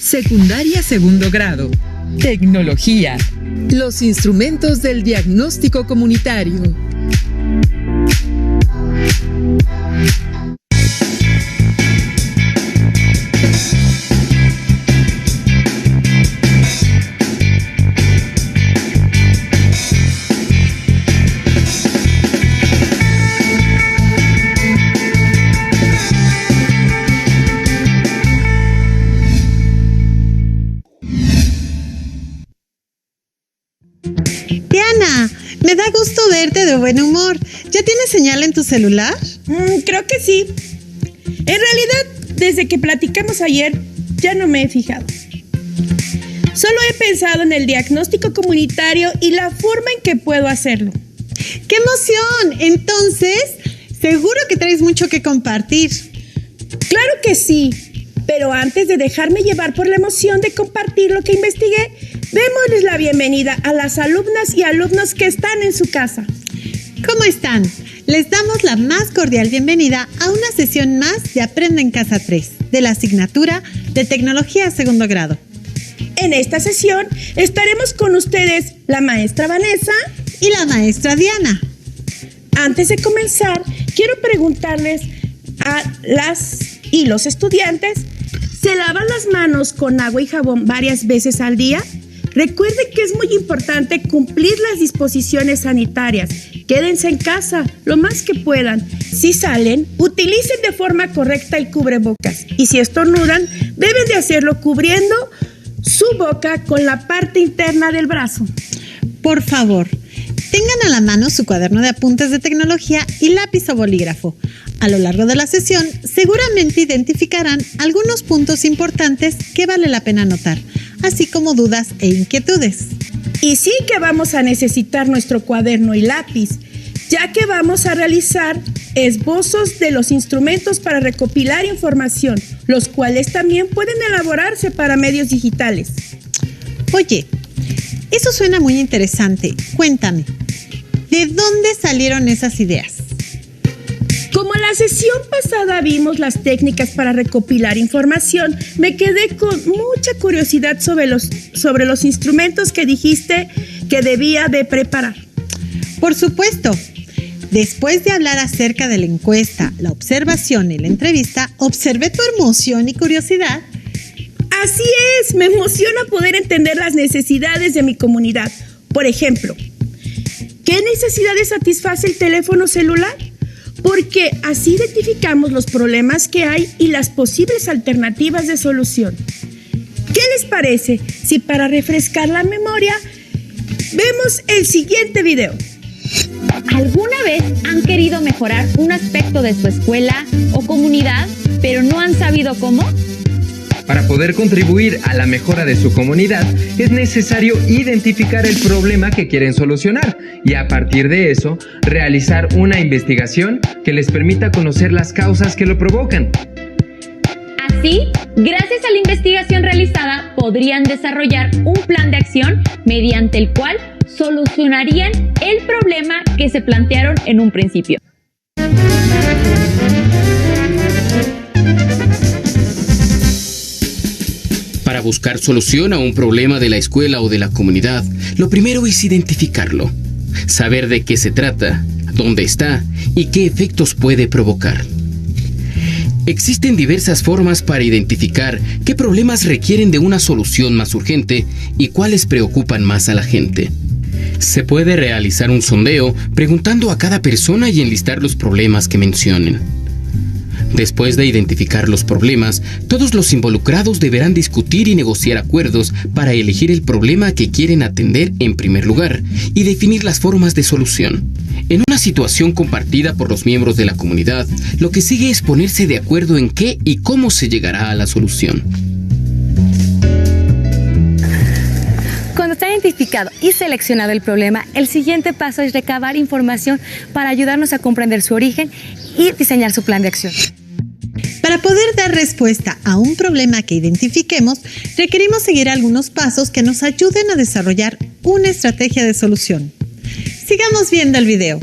Secundaria segundo grado. Tecnología. Los instrumentos del diagnóstico comunitario. Diana, me da gusto verte de buen humor. ¿Ya tienes señal en tu celular? Creo que sí. En realidad, desde que platicamos ayer, ya no me he fijado. Solo he pensado en el diagnóstico comunitario y la forma en que puedo hacerlo. ¡Qué emoción! Entonces, seguro que traes mucho que compartir. Claro que sí, pero antes de dejarme llevar por la emoción de compartir lo que investigué, démosles la bienvenida a las alumnas y alumnos que están en su casa. ¿Cómo están? Les damos la más cordial bienvenida a una sesión más de Aprende en Casa 3, de la asignatura de Tecnología segundo grado. En esta sesión estaremos con ustedes la maestra Vanessa y la maestra Diana. Antes de comenzar, quiero preguntarles a las y los estudiantes, ¿se lavan las manos con agua y jabón varias veces al día? Recuerden que es muy importante cumplir las disposiciones sanitarias. Quédense en casa lo más que puedan. Si salen, utilicen de forma correcta el cubrebocas. Y si estornudan, deben de hacerlo cubriendo su boca con la parte interna del brazo. Por favor, tengan a la mano su cuaderno de apuntes de tecnología y lápiz o bolígrafo. A lo largo de la sesión, seguramente identificarán algunos puntos importantes que vale la pena anotar, así como dudas e inquietudes. Y sí que vamos a necesitar nuestro cuaderno y lápiz, ya que vamos a realizar esbozos de los instrumentos para recopilar información, los cuales también pueden elaborarse para medios digitales. Oye, eso suena muy interesante. Cuéntame, ¿de dónde salieron esas ideas? Como en la sesión pasada vimos las técnicas para recopilar información, me quedé con mucha curiosidad sobre los instrumentos que dijiste que debía de preparar. Por supuesto. Después de hablar acerca de la encuesta, la observación y la entrevista, observé tu emoción y curiosidad. Así es, me emociona poder entender las necesidades de mi comunidad. Por ejemplo, ¿qué necesidades satisface el teléfono celular? Porque así identificamos los problemas que hay y las posibles alternativas de solución. ¿Qué les parece si para refrescar la memoria vemos el siguiente video? ¿Alguna vez han querido mejorar un aspecto de su escuela o comunidad, pero no han sabido cómo? Para poder contribuir a la mejora de su comunidad, es necesario identificar el problema que quieren solucionar y a partir de eso, realizar una investigación que les permita conocer las causas que lo provocan. Así, gracias a la investigación realizada, podrían desarrollar un plan de acción mediante el cual solucionarían el problema que se plantearon en un principio. Para buscar solución a un problema de la escuela o de la comunidad, lo primero es identificarlo, saber de qué se trata, dónde está y qué efectos puede provocar. Existen diversas formas para identificar qué problemas requieren de una solución más urgente y cuáles preocupan más a la gente. Se puede realizar un sondeo preguntando a cada persona y enlistar los problemas que mencionen. Después de identificar los problemas, todos los involucrados deberán discutir y negociar acuerdos para elegir el problema que quieren atender en primer lugar y definir las formas de solución. En una situación compartida por los miembros de la comunidad, lo que sigue es ponerse de acuerdo en qué y cómo se llegará a la solución. Cuando está identificado y seleccionado el problema, el siguiente paso es recabar información para ayudarnos a comprender su origen y diseñar su plan de acción. Para poder dar respuesta a un problema que identifiquemos, requerimos seguir algunos pasos que nos ayuden a desarrollar una estrategia de solución. Sigamos viendo el video.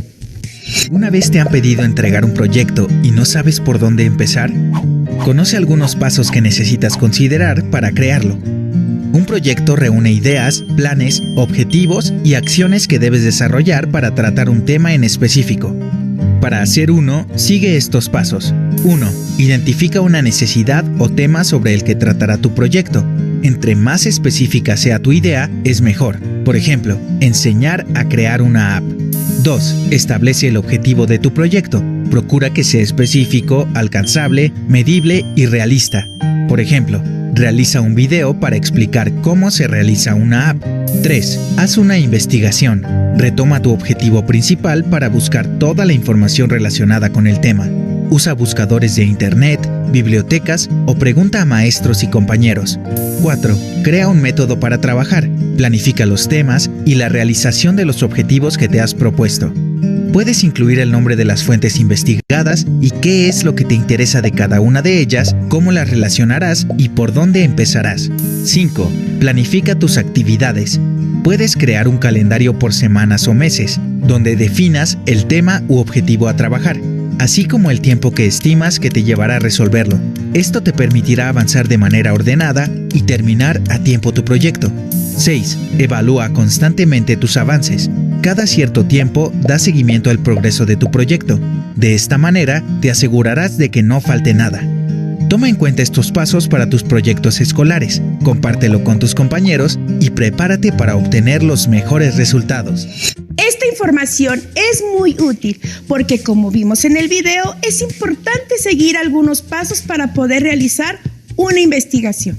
¿Una vez te han pedido entregar un proyecto y no sabes por dónde empezar? Conoce algunos pasos que necesitas considerar para crearlo. Un proyecto reúne ideas, planes, objetivos y acciones que debes desarrollar para tratar un tema en específico. Para hacer uno, sigue estos pasos. 1. Identifica una necesidad o tema sobre el que tratará tu proyecto. Entre más específica sea tu idea, es mejor. Por ejemplo, enseñar a crear una app. 2. Establece el objetivo de tu proyecto. Procura que sea específico, alcanzable, medible y realista. Por ejemplo, realiza un video para explicar cómo se realiza una app. 3. Haz una investigación. Retoma tu objetivo principal para buscar toda la información relacionada con el tema. Usa buscadores de internet, bibliotecas o pregunta a maestros y compañeros. 4. Crea un método para trabajar. Planifica los temas y la realización de los objetivos que te has propuesto. Puedes incluir el nombre de las fuentes investigadas y qué es lo que te interesa de cada una de ellas, cómo las relacionarás y por dónde empezarás. 5. Planifica tus actividades. Puedes crear un calendario por semanas o meses, donde definas el tema u objetivo a trabajar, así como el tiempo que estimas que te llevará a resolverlo. Esto te permitirá avanzar de manera ordenada y terminar a tiempo tu proyecto. 6. Evalúa constantemente tus avances. Cada cierto tiempo, da seguimiento al progreso de tu proyecto. De esta manera, te asegurarás de que no falte nada. Toma en cuenta estos pasos para tus proyectos escolares, compártelo con tus compañeros y prepárate para obtener los mejores resultados. Esta información es muy útil porque, como vimos en el video, es importante seguir algunos pasos para poder realizar una investigación.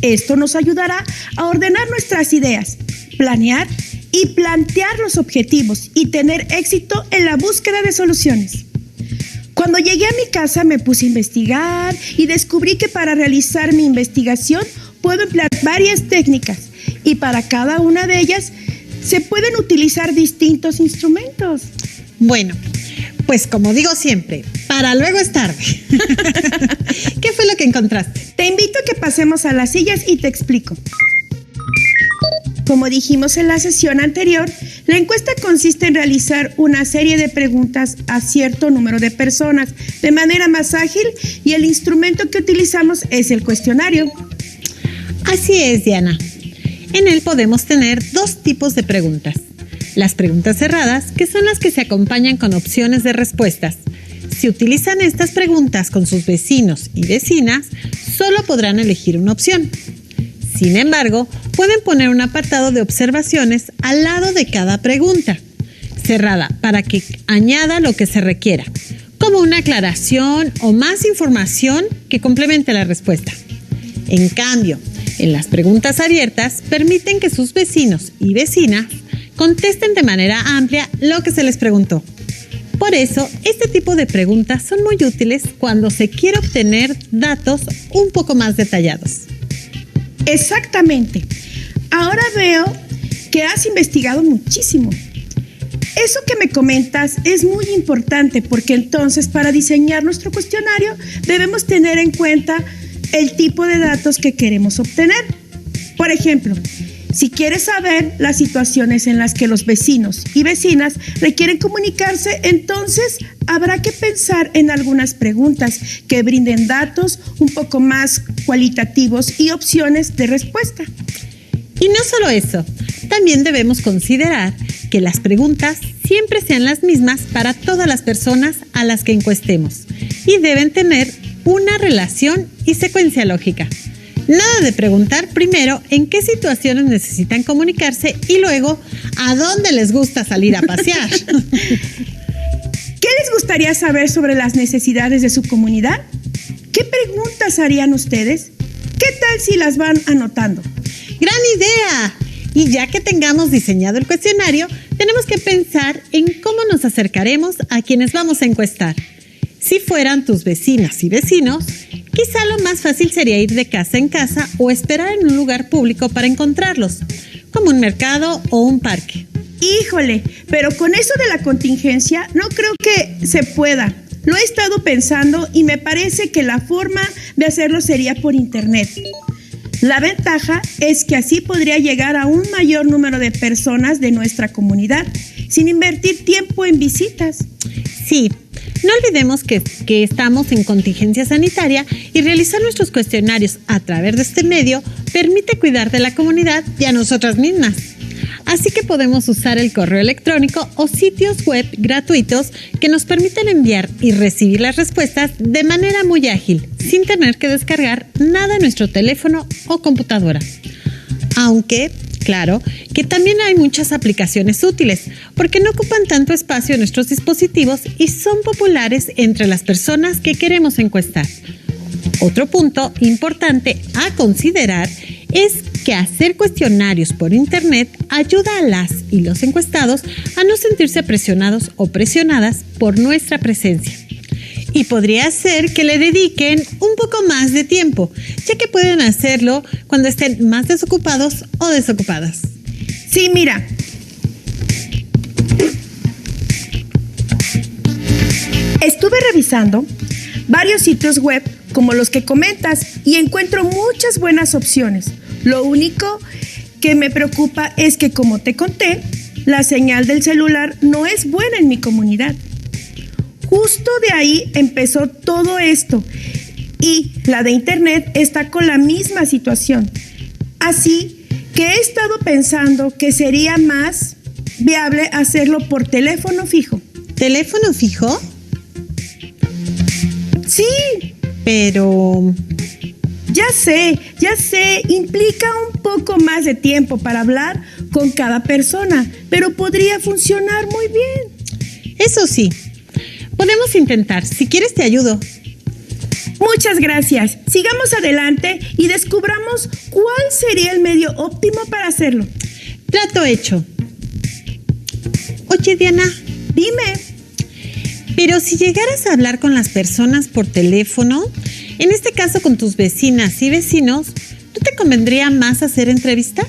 Esto nos ayudará a ordenar nuestras ideas, planear y plantear los objetivos y tener éxito en la búsqueda de soluciones. Cuando llegué a mi casa me puse a investigar y descubrí que para realizar mi investigación puedo emplear varias técnicas y para cada una de ellas se pueden utilizar distintos instrumentos. Bueno, pues como digo siempre, para luego es tarde. ¿Qué fue lo que encontraste? Te invito a que pasemos a las sillas y te explico. Como dijimos en la sesión anterior, la encuesta consiste en realizar una serie de preguntas a cierto número de personas de manera más ágil y el instrumento que utilizamos es el cuestionario. Así es, Diana. En él podemos tener dos tipos de preguntas. Las preguntas cerradas, que son las que se acompañan con opciones de respuestas. Si utilizan estas preguntas con sus vecinos y vecinas, solo podrán elegir una opción. Sin embargo, pueden poner un apartado de observaciones al lado de cada pregunta, cerrada para que añada lo que se requiera, como una aclaración o más información que complemente la respuesta. En cambio, en las preguntas abiertas permiten que sus vecinos y vecinas contesten de manera amplia lo que se les preguntó. Por eso, este tipo de preguntas son muy útiles cuando se quiere obtener datos un poco más detallados. Exactamente. Ahora veo que has investigado muchísimo. Eso que me comentas es muy importante porque entonces para diseñar nuestro cuestionario debemos tener en cuenta el tipo de datos que queremos obtener. Por ejemplo, si quieres saber las situaciones en las que los vecinos y vecinas requieren comunicarse, entonces habrá que pensar en algunas preguntas que brinden datos un poco más cualitativos y opciones de respuesta. Y no solo eso, también debemos considerar que las preguntas siempre sean las mismas para todas las personas a las que encuestemos y deben tener una relación y secuencia lógica. Nada de preguntar primero en qué situaciones necesitan comunicarse y luego a dónde les gusta salir a pasear. ¿Qué les gustaría saber sobre las necesidades de su comunidad? ¿Qué preguntas harían ustedes? ¿Qué tal si las van anotando? ¡Gran idea! Y ya que tengamos diseñado el cuestionario, tenemos que pensar en cómo nos acercaremos a quienes vamos a encuestar. Si fueran tus vecinas y vecinos, quizá lo más fácil sería ir de casa en casa o esperar en un lugar público para encontrarlos, como un mercado o un parque. Híjole, pero con eso de la contingencia no creo que se pueda. Lo he estado pensando y me parece que la forma de hacerlo sería por internet. La ventaja es que así podría llegar a un mayor número de personas de nuestra comunidad sin invertir tiempo en visitas. Sí, no olvidemos que estamos en contingencia sanitaria y realizar nuestros cuestionarios a través de este medio permite cuidar de la comunidad y a nosotras mismas. Así que podemos usar el correo electrónico o sitios web gratuitos que nos permiten enviar y recibir las respuestas de manera muy ágil, sin tener que descargar nada en nuestro teléfono o computadora. Aunque, claro, que también hay muchas aplicaciones útiles, porque no ocupan tanto espacio en nuestros dispositivos y son populares entre las personas que queremos encuestar. Otro punto importante a considerar es que hacer cuestionarios por internet ayuda a las y los encuestados a no sentirse presionados o presionadas por nuestra presencia. Y podría ser que le dediquen un poco más de tiempo, ya que pueden hacerlo cuando estén más desocupados o desocupadas. Sí, mira. Estuve revisando varios sitios web como los que comentas y encuentro muchas buenas opciones. Lo único que me preocupa es que, como te conté, la señal del celular no es buena en mi comunidad. Justo de ahí empezó todo esto y la de internet está con la misma situación. Así que he estado pensando que sería más viable hacerlo por teléfono fijo. ¿Teléfono fijo? Sí. Pero... Ya sé, implica un poco más de tiempo para hablar con cada persona, pero podría funcionar muy bien. Eso sí, podemos intentar. Si quieres te ayudo. Muchas gracias. Sigamos adelante y descubramos cuál sería el medio óptimo para hacerlo. Trato hecho. Oye, Diana, dime. Pero si llegaras a hablar con las personas por teléfono, en este caso con tus vecinas y vecinos, ¿no te convendría más hacer entrevistas?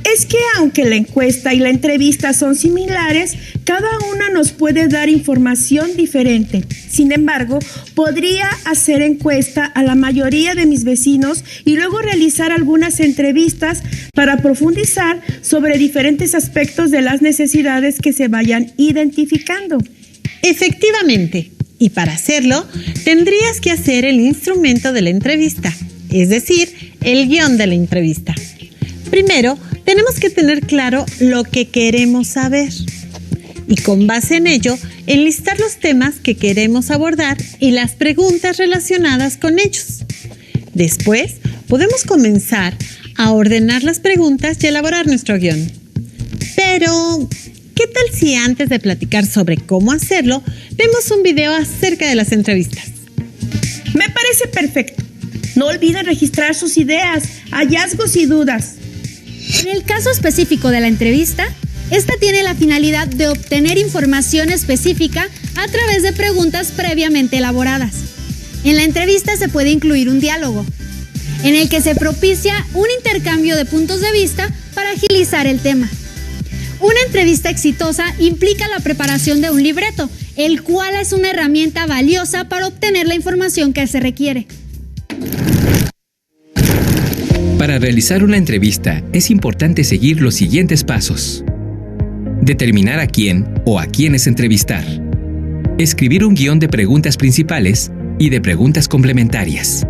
Es que aunque la encuesta y la entrevista son similares, cada una nos puede dar información diferente. Sin embargo, podría hacer encuesta a la mayoría de mis vecinos y luego realizar algunas entrevistas para profundizar sobre diferentes aspectos de las necesidades que se vayan identificando. Efectivamente. Y para hacerlo, tendrías que hacer el instrumento de la entrevista, es decir, el guión de la entrevista. Primero, tenemos que tener claro lo que queremos saber y con base en ello, enlistar los temas que queremos abordar y las preguntas relacionadas con ellos. Después, podemos comenzar a ordenar las preguntas y elaborar nuestro guión. Pero... ¿qué tal si antes de platicar sobre cómo hacerlo, vemos un video acerca de las entrevistas? Me parece perfecto. No olviden registrar sus ideas, hallazgos y dudas. En el caso específico de la entrevista, esta tiene la finalidad de obtener información específica a través de preguntas previamente elaboradas. En la entrevista se puede incluir un diálogo, en el que se propicia un intercambio de puntos de vista para agilizar el tema. Una entrevista exitosa implica la preparación de un libreto, el cual es una herramienta valiosa para obtener la información que se requiere. Para realizar una entrevista es importante seguir los siguientes pasos. Determinar a quién o a quiénes entrevistar. Escribir un guión de preguntas principales y de preguntas complementarias.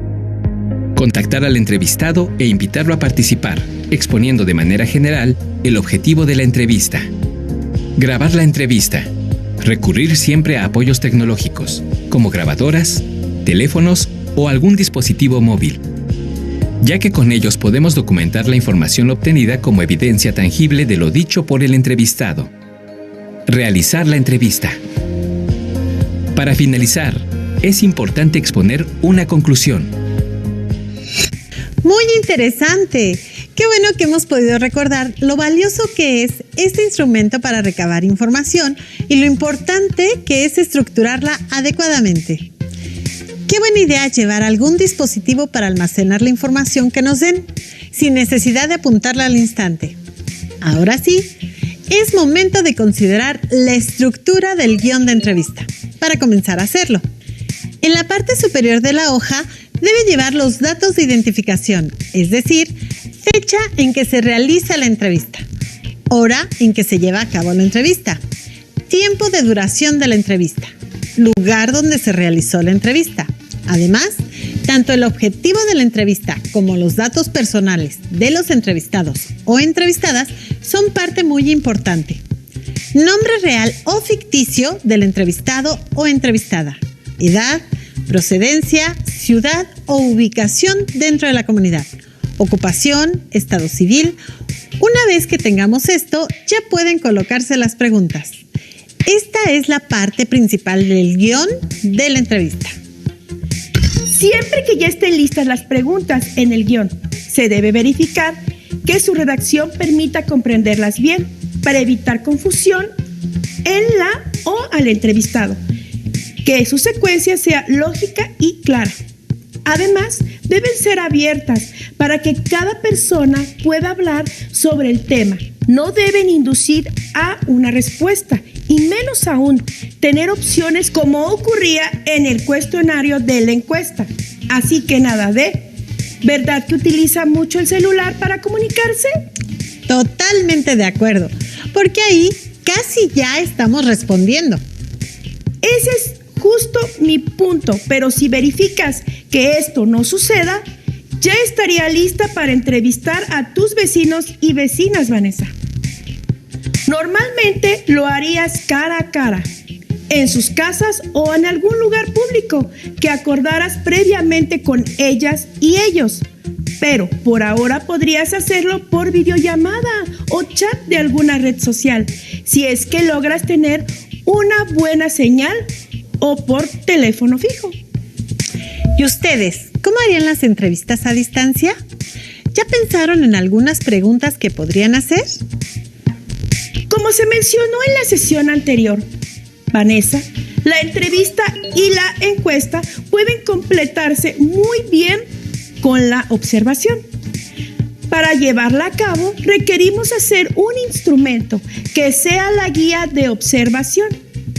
Contactar al entrevistado e invitarlo a participar, exponiendo de manera general el objetivo de la entrevista. Grabar la entrevista. Recurrir siempre a apoyos tecnológicos, como grabadoras, teléfonos o algún dispositivo móvil, ya que con ellos podemos documentar la información obtenida como evidencia tangible de lo dicho por el entrevistado. Realizar la entrevista. Para finalizar, es importante exponer una conclusión. Muy interesante. Qué bueno que hemos podido recordar lo valioso que es este instrumento para recabar información y lo importante que es estructurarla adecuadamente. Qué buena idea llevar algún dispositivo para almacenar la información que nos den, sin necesidad de apuntarla al instante. Ahora sí, es momento de considerar la estructura del guión de entrevista, para comenzar a hacerlo. En la parte superior de la hoja debe llevar los datos de identificación, es decir, fecha en que se realiza la entrevista. hora en que se lleva a cabo la entrevista, tiempo de duración de la entrevista, lugar donde se realizó la entrevista. Además, tanto el objetivo de la entrevista como los datos personales de los entrevistados o entrevistadas son parte muy importante. Nombre real o ficticio del entrevistado o entrevistada, edad, procedencia, ciudad o ubicación dentro de la comunidad, ocupación, estado civil. Una vez que tengamos esto, ya pueden colocarse las preguntas. Esta es la parte principal del guión de la entrevista. Siempre que ya estén listas las preguntas en el guión, se debe verificar que su redacción permita comprenderlas bien para evitar confusión en la o al entrevistado, que su secuencia sea lógica y clara. Además, deben ser abiertas para que cada persona pueda hablar sobre el tema. No deben inducir a una respuesta y menos aún tener opciones como ocurría en el cuestionario de la encuesta. Así que nada de, ¿verdad que utiliza mucho el celular para comunicarse? Totalmente de acuerdo, porque ahí casi ya estamos respondiendo. Ese es justo mi punto, pero si verificas que esto no suceda, ya estaría lista para entrevistar a tus vecinos y vecinas, Vanessa. Normalmente lo harías cara a cara, en sus casas o en algún lugar público que acordaras previamente con ellas y ellos. Pero por ahora podrías hacerlo por videollamada o chat de alguna red social, si es que logras tener una buena señal, o por teléfono fijo. ¿Y ustedes, cómo harían las entrevistas a distancia? ¿Ya pensaron en algunas preguntas que podrían hacer? Como se mencionó en la sesión anterior, Vanessa, la entrevista y la encuesta pueden completarse muy bien con la observación. Para llevarla a cabo, requerimos hacer un instrumento que sea la guía de observación,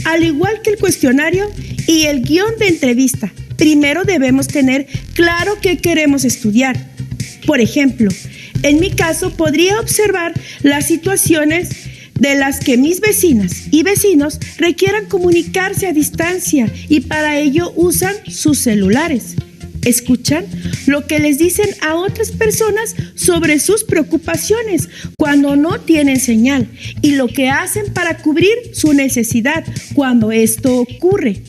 al igual que el cuestionario y el guión de entrevista. Primero debemos tener claro qué queremos estudiar. Por ejemplo, en mi caso podría observar las situaciones de las que mis vecinas y vecinos requieran comunicarse a distancia y para ello usan sus celulares. Escuchan lo que les dicen a otras personas sobre sus preocupaciones cuando no tienen señal y lo que hacen para cubrir su necesidad cuando esto ocurre.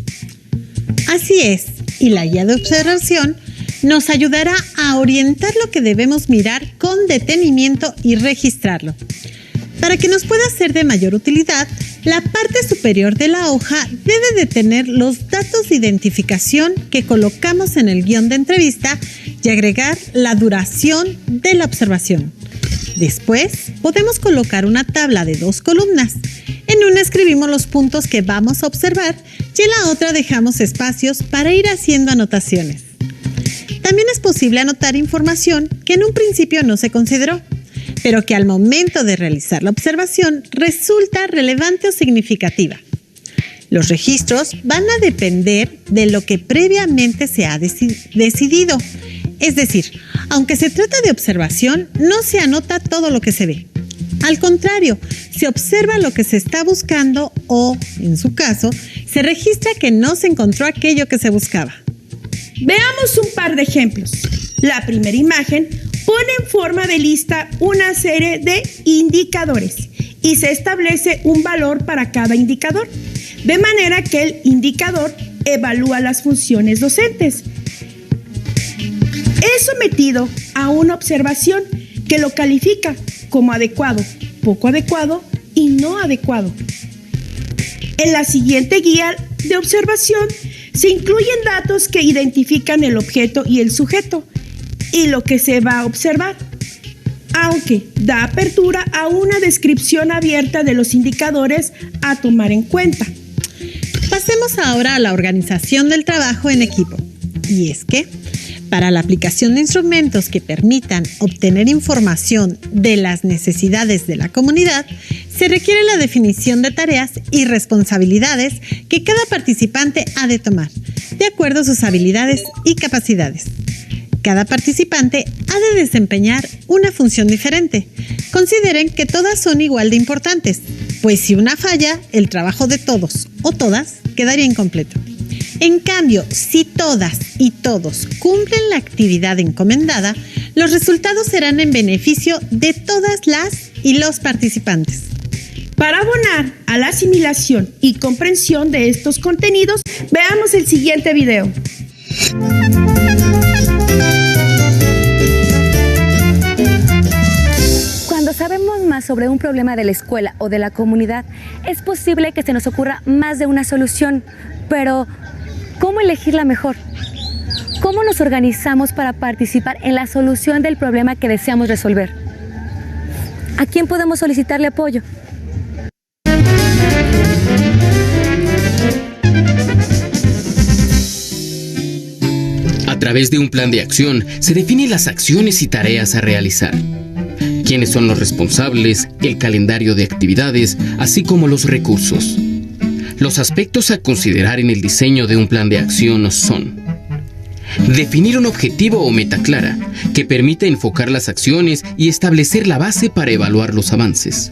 Así es, y la guía de observación nos ayudará a orientar lo que debemos mirar con detenimiento y registrarlo. Para que nos pueda ser de mayor utilidad, la parte superior de la hoja debe de tener los datos de identificación que colocamos en el guión de entrevista y agregar la duración de la observación. Después, podemos colocar una tabla de 2 columnas. En una escribimos los puntos que vamos a observar y en la otra dejamos espacios para ir haciendo anotaciones. También es posible anotar información que en un principio no se consideró, pero que al momento de realizar la observación resulta relevante o significativa. Los registros van a depender de lo que previamente se ha decidido. Es decir, aunque se trata de observación, no se anota todo lo que se ve. Al contrario, se observa lo que se está buscando o, en su caso, se registra que no se encontró aquello que se buscaba. Veamos un par de ejemplos. La primera imagen pone en forma de lista una serie de indicadores y se establece un valor para cada indicador, de manera que el indicador evalúa las funciones docentes. Es sometido a una observación que lo califica como adecuado, poco adecuado y no adecuado. En la siguiente guía de observación se incluyen datos que identifican el objeto y el sujeto y lo que se va a observar, aunque da apertura a una descripción abierta de los indicadores a tomar en cuenta. Pasemos ahora a la organización del trabajo en equipo. Y es que, para la aplicación de instrumentos que permitan obtener información de las necesidades de la comunidad, se requiere la definición de tareas y responsabilidades que cada participante ha de tomar, de acuerdo a sus habilidades y capacidades. Cada participante ha de desempeñar una función diferente. Consideren que todas son igual de importantes, pues si una falla, el trabajo de todos o todas quedaría incompleto. En cambio, si todas y todos cumplen la actividad encomendada, los resultados serán en beneficio de todas las y los participantes. Para abonar a la asimilación y comprensión de estos contenidos, veamos el siguiente video. Cuando sabemos más sobre un problema de la escuela o de la comunidad, es posible que se nos ocurra más de una solución, pero ¿cómo elegir la mejor? ¿Cómo nos organizamos para participar en la solución del problema que deseamos resolver? ¿A quién podemos solicitarle apoyo? A través de un plan de acción se definen las acciones y tareas a realizar. Quiénes son los responsables, el calendario de actividades, así como los recursos. Los aspectos a considerar en el diseño de un plan de acción son: definir un objetivo o meta clara, que permita enfocar las acciones y establecer la base para evaluar los avances.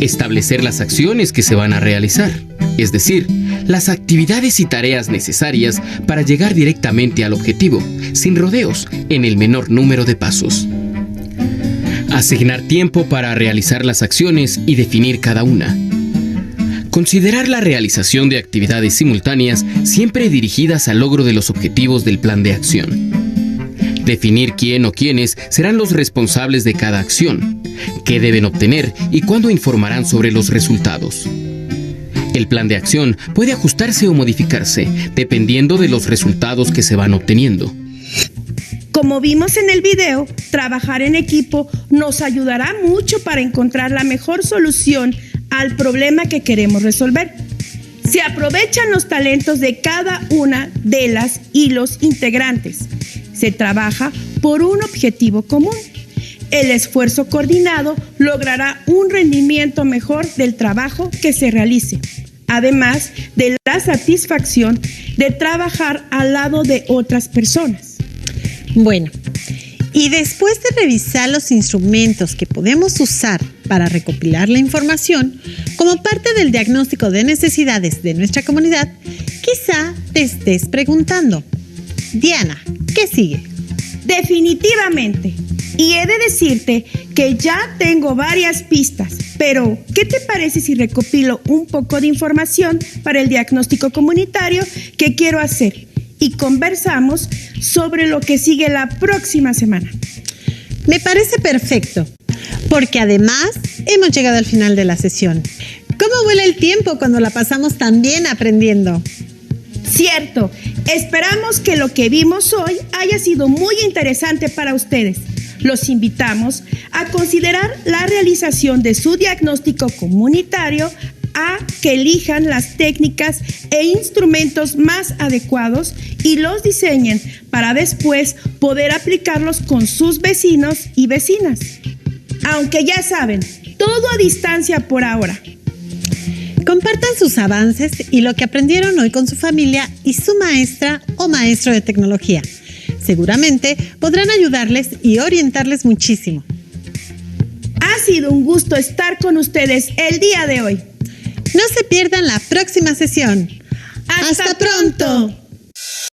Establecer las acciones que se van a realizar, es decir, las actividades y tareas necesarias para llegar directamente al objetivo, sin rodeos, en el menor número de pasos. Asignar tiempo para realizar las acciones y definir cada una. Considerar la realización de actividades simultáneas siempre dirigidas al logro de los objetivos del plan de acción. Definir quién o quiénes serán los responsables de cada acción, qué deben obtener y cuándo informarán sobre los resultados. El plan de acción puede ajustarse o modificarse dependiendo de los resultados que se van obteniendo. Como vimos en el video, trabajar en equipo nos ayudará mucho para encontrar la mejor solución al problema que queremos resolver. Se aprovechan los talentos de cada una de las y los integrantes. Se trabaja por un objetivo común. El esfuerzo coordinado logrará un rendimiento mejor del trabajo que se realice, además de la satisfacción de trabajar al lado de otras personas. Bueno, y después de revisar los instrumentos que podemos usar para recopilar la información como parte del diagnóstico de necesidades de nuestra comunidad, quizá te estés preguntando: Diana, ¿qué sigue? Definitivamente. Y he de decirte que ya tengo varias pistas, pero ¿qué te parece si recopilo un poco de información para el diagnóstico comunitario que quiero hacer y conversamos sobre lo que sigue la próxima semana? Me parece perfecto, porque además hemos llegado al final de la sesión. ¿Cómo vuela el tiempo cuando la pasamos tan bien aprendiendo? Cierto, esperamos que lo que vimos hoy haya sido muy interesante para ustedes. Los invitamos a considerar la realización de su diagnóstico comunitario, a que elijan las técnicas e instrumentos más adecuados y los diseñen para después poder aplicarlos con sus vecinos y vecinas. Aunque ya saben, todo a distancia por ahora. Compartan sus avances y lo que aprendieron hoy con su familia y su maestra o maestro de tecnología. Seguramente podrán ayudarles y orientarles muchísimo. Ha sido un gusto estar con ustedes el día de hoy. No se pierdan la próxima sesión. ¡Hasta pronto!